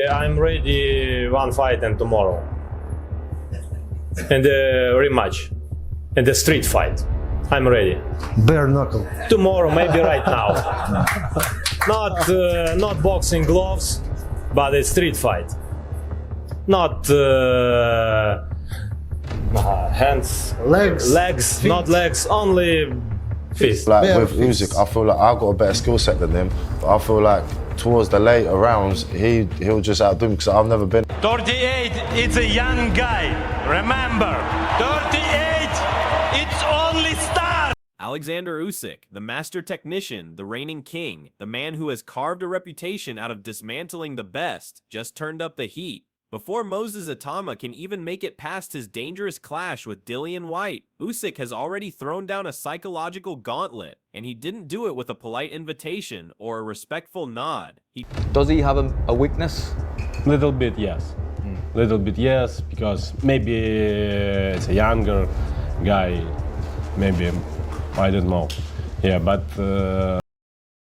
I'm ready one fight and tomorrow. And the rematch. And the street fight. I'm ready. Bare knuckle. Tomorrow, maybe right now. Not boxing gloves, but a street fight. Not hands, legs, feet. not legs, only fist. Like Bare with fists. Usyk, I feel like I got a better skill set than him, but I feel like towards the later rounds, he'll just outdo me because I've never been. 38, it's a young guy. Remember, 38, it's only start. Oleksandr Usyk, the master technician, the reigning king, the man who has carved a reputation out of dismantling the best, just turned up the heat. Before Moses Itauma can even make it past his dangerous clash with Dillian Whyte, Usyk has already thrown down a psychological gauntlet, and he didn't do it with a polite invitation or a respectful nod. Does he have a weakness? Little bit, yes. Little bit, yes, because maybe it's a younger guy, maybe, I don't know. Yeah, but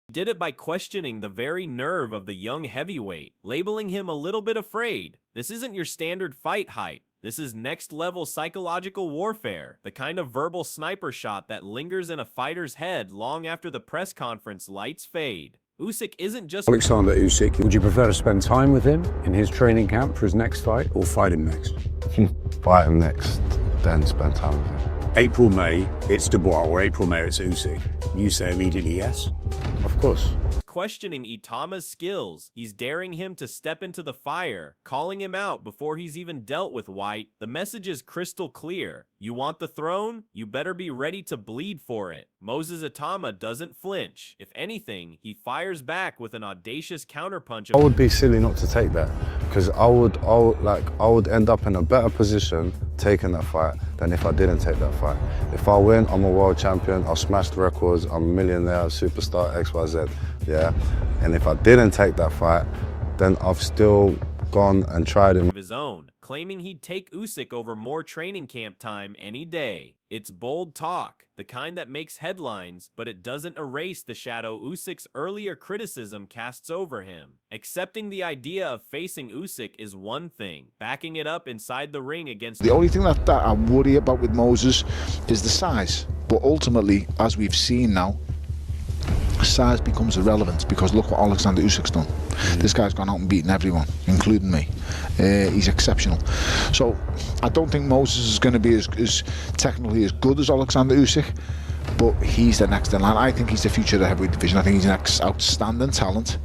He did it by questioning the very nerve of the young heavyweight, labeling him a little bit afraid. This isn't your standard fight height. This is next-level psychological warfare, the kind of verbal sniper shot that lingers in a fighter's head long after the press conference lights fade. Usyk isn't just... Oleksandr Usyk, would you prefer to spend time with him in his training camp for his next fight or fight him next? Fight him next, then spend time with him. April, May, it's Dubois, or April, May, it's Usyk. You say immediately yes? Of course. questioning Itauma's skills. He's daring him to step into the fire, calling him out before he's even dealt with Whyte. The message is crystal clear. You want the throne? You better be ready to bleed for it. Moses Itauma doesn't flinch. If anything, he fires back with an audacious counterpunch. I would be silly not to take that, because I would end up in a better position taking that fight than if I didn't take that fight. If I win, I'm a world champion, I'll smash the records, I'm a millionaire, superstar, XYZ, yeah? And if I didn't take that fight, then I've still gone and tried him. Of his own, claiming he'd take Usyk over more training camp time any day. It's bold talk, the kind that makes headlines, but it doesn't erase the shadow Usyk's earlier criticism casts over him. Accepting the idea of facing Usyk is one thing, backing it up inside the ring against... The only thing that I worry about with Moses is the size. But ultimately, as we've seen now, size becomes irrelevant, because look what Oleksandr Usyk's done. This guy's gone out and beaten everyone, including me. He's exceptional. So I don't think Moses is going to be as technically as good as Oleksandr Usyk, but he's the next in line. I think he's the future of the heavyweight division. I think he's an outstanding talent.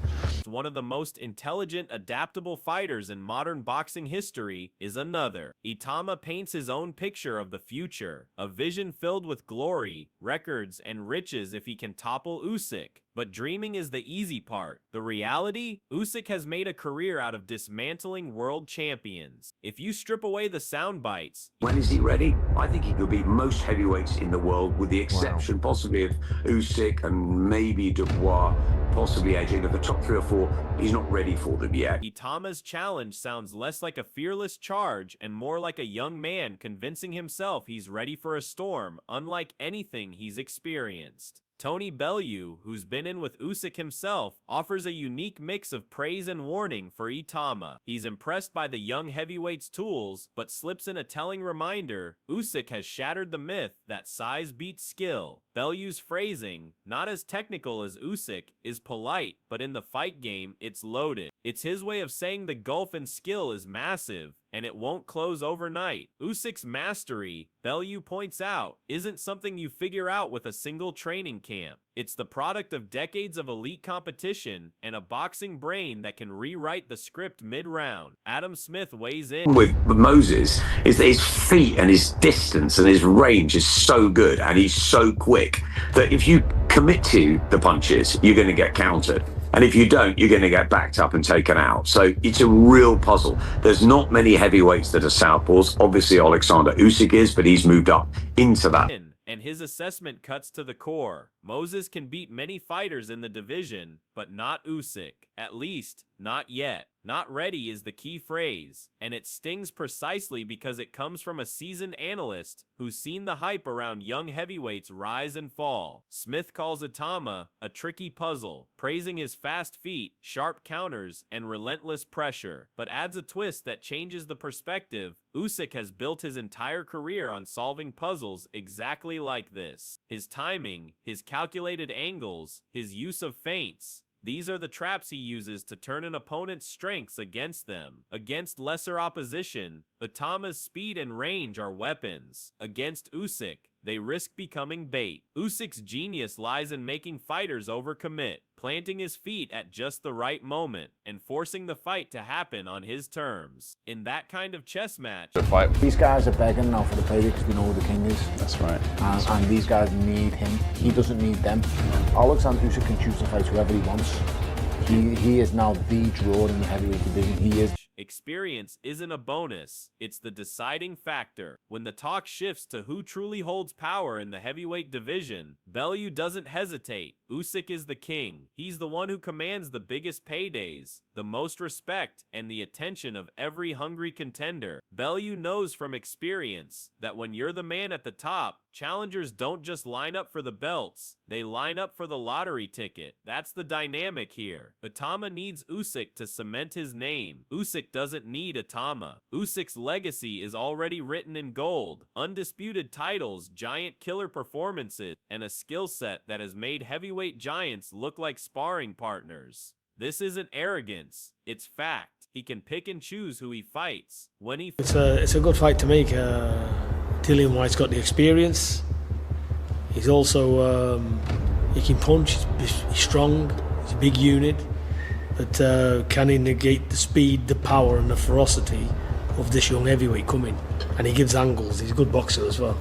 One of the most intelligent, adaptable fighters in modern boxing history is another. Itauma paints his own picture of the future, a vision filled with glory, records, and riches if he can topple Usyk. But dreaming is the easy part. The reality? Usyk has made a career out of dismantling world champions. If you strip away the sound bites... When is he ready? I think he could beat most heavyweights in the world, with the exception possibly of Usyk and maybe Dubois, possibly AJ. But the top 3 or 4, he's not ready for them yet. Itauma's challenge sounds less like a fearless charge and more like a young man convincing himself he's ready for a storm, unlike anything he's experienced. Tony Bellew, who's been in with Usyk himself, offers a unique mix of praise and warning for Itauma. He's impressed by the young heavyweight's tools, but slips in a telling reminder: Usyk has shattered the myth that size beats skill. Bellew's phrasing, not as technical as Usyk, is polite, but in the fight game, it's loaded. It's his way of saying the gulf in skill is massive, and it won't close overnight. Usyk's mastery, Bellew points out, isn't something you figure out with a single training camp. It's the product of decades of elite competition and a boxing brain that can rewrite the script mid-round. Adam Smith weighs in. With Moses is that his feet and his distance and his range is so good, and he's so quick that if you commit to the punches, you're going to get countered. And if you don't, you're going to get backed up and taken out. So it's a real puzzle. There's not many heavyweights that are southpaws. Obviously, Oleksandr Usyk is, but he's moved up into that. And his assessment cuts to the core. Moses can beat many fighters in the division, but not Usyk. At least, Not yet. Not ready is the key phrase, and it stings precisely because it comes from a seasoned analyst who's seen the hype around young heavyweights rise and fall. Smith calls Itauma a tricky puzzle, praising his fast feet, sharp counters, and relentless pressure, but adds a twist that changes the perspective. Usyk has built his entire career on solving puzzles exactly like this. His timing, his calculated angles, his use of feints. These are the traps he uses to turn an opponent's strengths against them. Against lesser opposition, Itauma's speed and range are weapons. Against Usyk, they risk becoming bait. Usyk's genius lies in making fighters overcommit, planting his feet at just the right moment, and forcing the fight to happen on his terms. In that kind of chess match, these guys are begging now for the payday because we know who the king is. That's right. And these guys need him. He doesn't need them. Oleksandr Usyk can choose to fight whoever he wants. He is now the draw in the heavyweight division. He is. experience isn't a bonus, it's the deciding factor. When the talk shifts to who truly holds power in the heavyweight division, Bellew doesn't hesitate. Usyk is the king. He's the one who commands the biggest paydays, the most respect, and the attention of every hungry contender. Bellew knows from experience that when you're the man at the top, challengers don't just line up for the belts, they line up for the lottery ticket. That's the dynamic here. Itauma needs Usyk to cement his name. Usyk doesn't need Itauma. Usyk's legacy is already written in gold. Undisputed titles, giant killer performances, and a skill set that has made heavyweight giants look like sparring partners. This isn't arrogance, it's fact. He can pick and choose who he fights. When he it's a good fight to make. Dillian Whyte's got the experience. He's also he can punch. He's strong. He's a big unit. But can he negate the speed, the power, and the ferocity of this young heavyweight coming? And he gives angles. He's a good boxer as well.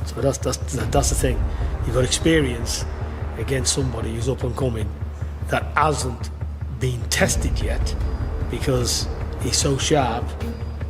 So that's the thing. You've got experience against somebody who's up and coming that hasn't been tested yet because he's so sharp,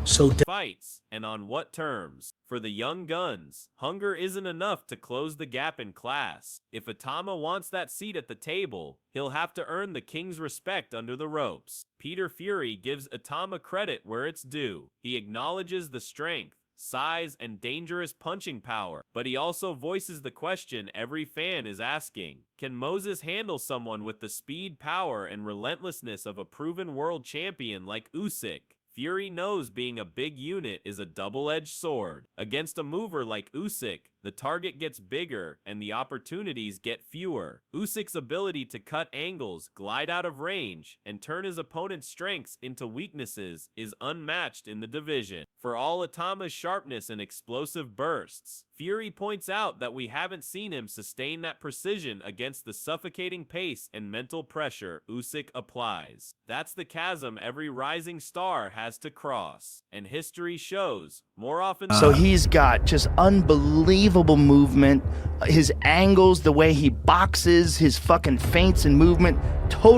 so fights, and on what terms. For the young guns, hunger isn't enough to close the gap in class. If Itauma wants that seat at the table, he'll have to earn the king's respect under the ropes. Peter Fury gives Itauma credit where it's due. He acknowledges the strength, size, and dangerous punching power, but he also voices the question every fan is asking. Can Moses handle someone with the speed, power, and relentlessness of a proven world champion like Usyk? Fury knows being a big unit is a double-edged sword. Against a mover like Usyk, the target gets bigger and the opportunities get fewer. Usyk's ability to cut angles, glide out of range, and turn his opponent's strengths into weaknesses is unmatched in the division. For all Itauma's sharpness and explosive bursts, Fury points out that we haven't seen him sustain that precision against the suffocating pace and mental pressure Usyk applies. That's the chasm every rising star has to cross, and history shows, more often so he's got just unbelievable movement, his angles, the way he boxes, his fucking feints and movement,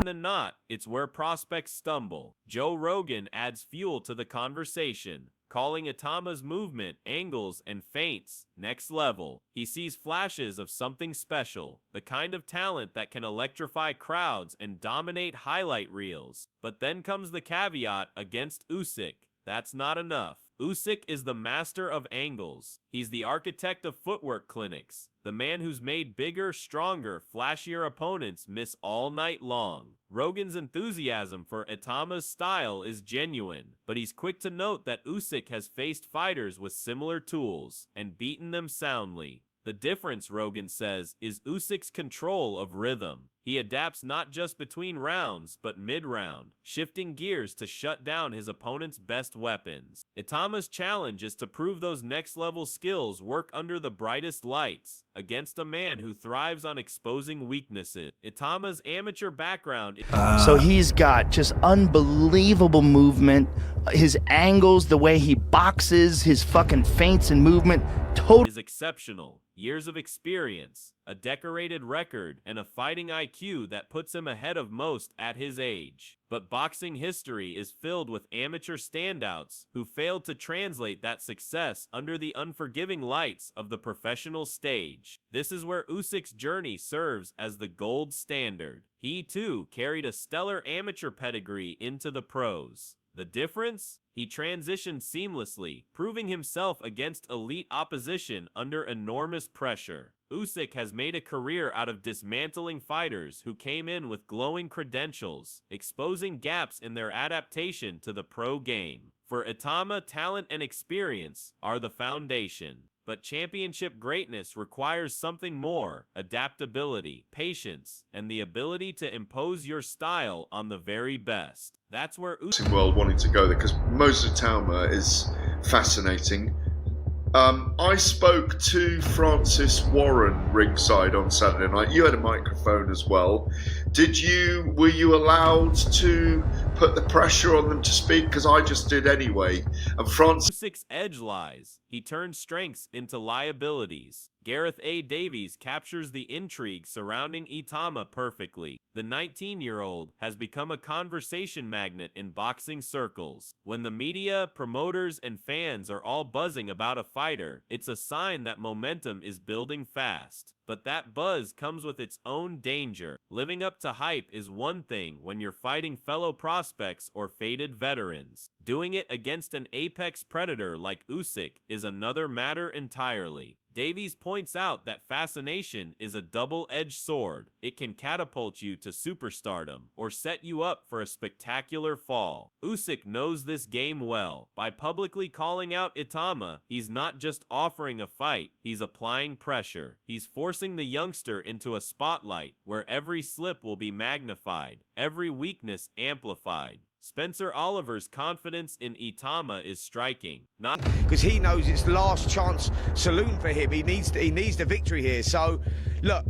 than not, it's where prospects stumble. Joe Rogan adds fuel to the conversation, calling Itauma's movement, angles, and feints next level. He sees flashes of something special, the kind of talent that can electrify crowds and dominate highlight reels. But then comes the caveat against Usyk. That's not enough. Usyk is the master of angles. He's the architect of footwork clinics, the man who's made bigger, stronger, flashier opponents miss all night long. Rogan's enthusiasm for Itauma's style is genuine, but he's quick to note that Usyk has faced fighters with similar tools and beaten them soundly. The difference, Rogan says, is Usyk's control of rhythm. He adapts not just between rounds, but mid-round, shifting gears to shut down his opponent's best weapons. Itauma's challenge is to prove those next-level skills work under the brightest lights, against a man who thrives on exposing weaknesses. Itauma's amateur background so he's got just unbelievable movement, his angles, the way he boxes, his fucking feints and movement, is a exceptional. Years of experience, a decorated record, and a fighting IQ that puts him ahead of most at his age. But boxing history is filled with amateur standouts who failed to translate that success under the unforgiving lights of the professional stage. This is where Usyk's journey serves as the gold standard. He too carried a stellar amateur pedigree into the pros. The difference? He transitioned seamlessly, proving himself against elite opposition under enormous pressure. Usyk has made a career out of dismantling fighters who came in with glowing credentials, exposing gaps in their adaptation to the pro game. For Itauma, talent and experience are the foundation. But championship greatness requires something more: adaptability, patience, and the ability to impose your style on the very best. That's where Usyk world wanting to go there, because Moses Itauma is fascinating. I spoke to Francis Warren ringside on Saturday night. You had a microphone as well. Were you allowed to put the pressure on them to speak? Because I just did anyway. And Usyk's edge lies. He turns strengths into liabilities. Gareth A. Davies captures the intrigue surrounding Itauma perfectly. The 19-year-old has become a conversation magnet in boxing circles. When the media, promoters, and fans are all buzzing about a fighter, it's a sign that momentum is building fast. But that buzz comes with its own danger. Living up to hype is one thing when you're fighting fellow prospects or faded veterans. Doing it against an apex predator like Usyk is another matter entirely. Davies points out that fascination is a double-edged sword. It can catapult you to superstardom or set you up for a spectacular fall. Usyk knows this game well. By publicly calling out Itauma, he's not just offering a fight, he's applying pressure. He's forcing the youngster into a spotlight where every slip will be magnified, every weakness amplified. Spencer Oliver's confidence in Itauma is striking. Not because he knows it's the last chance saloon for him. He needs the victory here. So, look,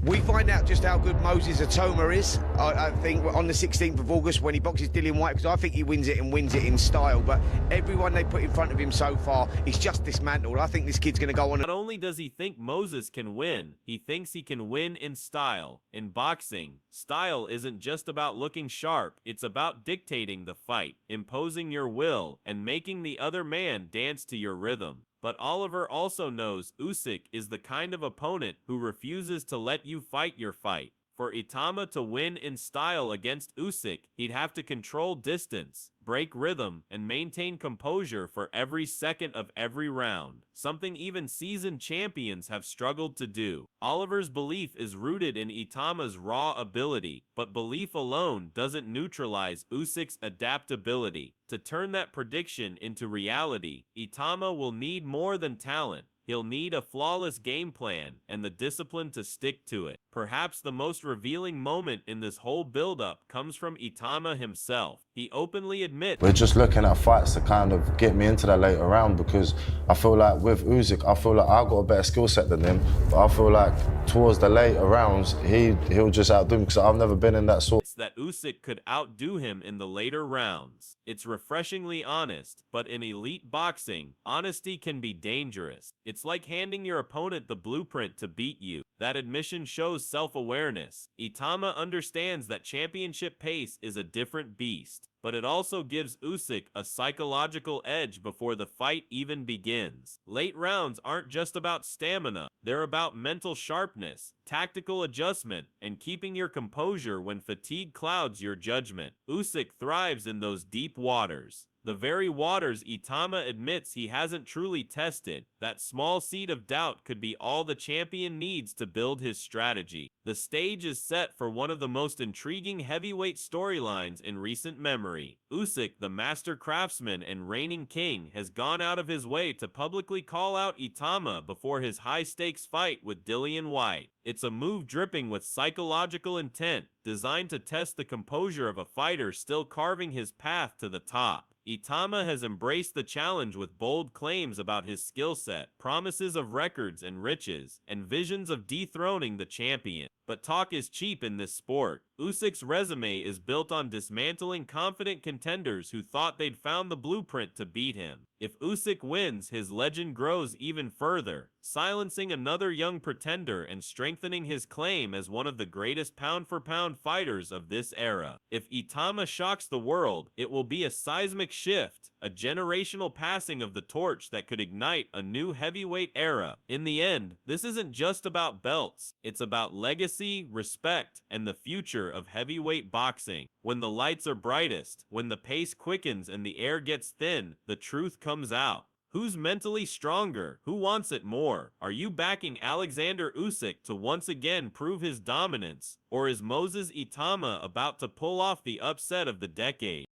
we find out just how good Moses Itauma is, I think, on the 16th of August when he boxes Dillian Whyte, because I think he wins it and wins it in style. But everyone they put in front of him so far, he's just dismantled. I think this kid's going to go on. Not only does he think Moses can win, he thinks he can win in style. In boxing, style isn't just about looking sharp. It's about dictating the fight, imposing your will, and making the other man dance to your rhythm. But Oliver also knows Usyk is the kind of opponent who refuses to let you fight your fight. For Itauma to win in style against Usyk, he'd have to control distance, break rhythm, and maintain composure for every second of every round, something even seasoned champions have struggled to do. Oliver's belief is rooted in Itauma's raw ability, but belief alone doesn't neutralize Usyk's adaptability. To turn that prediction into reality, Itauma will need more than talent. He'll need a flawless game plan and the discipline to stick to it. Perhaps the most revealing moment in this whole build-up comes from Itauma himself. He openly admits, we're just looking at fights to kind of get me into that later round, because I feel like with Usyk, I feel like I've got a better skill set than him, but I feel like towards the later rounds, he'll just outdo me, because I've never been in that sort. that Usyk could outdo him in the later rounds. It's refreshingly honest, but in elite boxing, honesty can be dangerous. It's like handing your opponent the blueprint to beat you. That admission shows self-awareness. Itauma understands that championship pace is a different beast, but it also gives Usyk a psychological edge before the fight even begins. Late rounds aren't just about stamina, they're about mental sharpness, tactical adjustment, and keeping your composure when fatigue clouds your judgment. Usyk thrives in those deep waters. The very waters Itauma admits he hasn't truly tested. That small seed of doubt could be all the champion needs to build his strategy. The stage is set for one of the most intriguing heavyweight storylines in recent memory. Usyk, the master craftsman and reigning king, has gone out of his way to publicly call out Itauma before his high-stakes fight with Dillian Whyte. It's a move dripping with psychological intent, designed to test the composure of a fighter still carving his path to the top. Itauma has embraced the challenge with bold claims about his skill set, promises of records and riches, and visions of dethroning the champion. but talk is cheap in this sport. Usyk's resume is built on dismantling confident contenders who thought they'd found the blueprint to beat him. If Usyk wins, his legend grows even further, silencing another young pretender and strengthening his claim as one of the greatest pound-for-pound fighters of this era. If Itauma shocks the world, it will be a seismic shift, a generational passing of the torch that could ignite a new heavyweight era. In the end, this isn't just about belts. It's about legacy, respect, and the future of heavyweight boxing. When the lights are brightest, when the pace quickens and the air gets thin, the truth comes out. Who's mentally stronger? Who wants it more? Are you backing Oleksandr Usyk to once again prove his dominance? Or is Moses Itauma about to pull off the upset of the decade?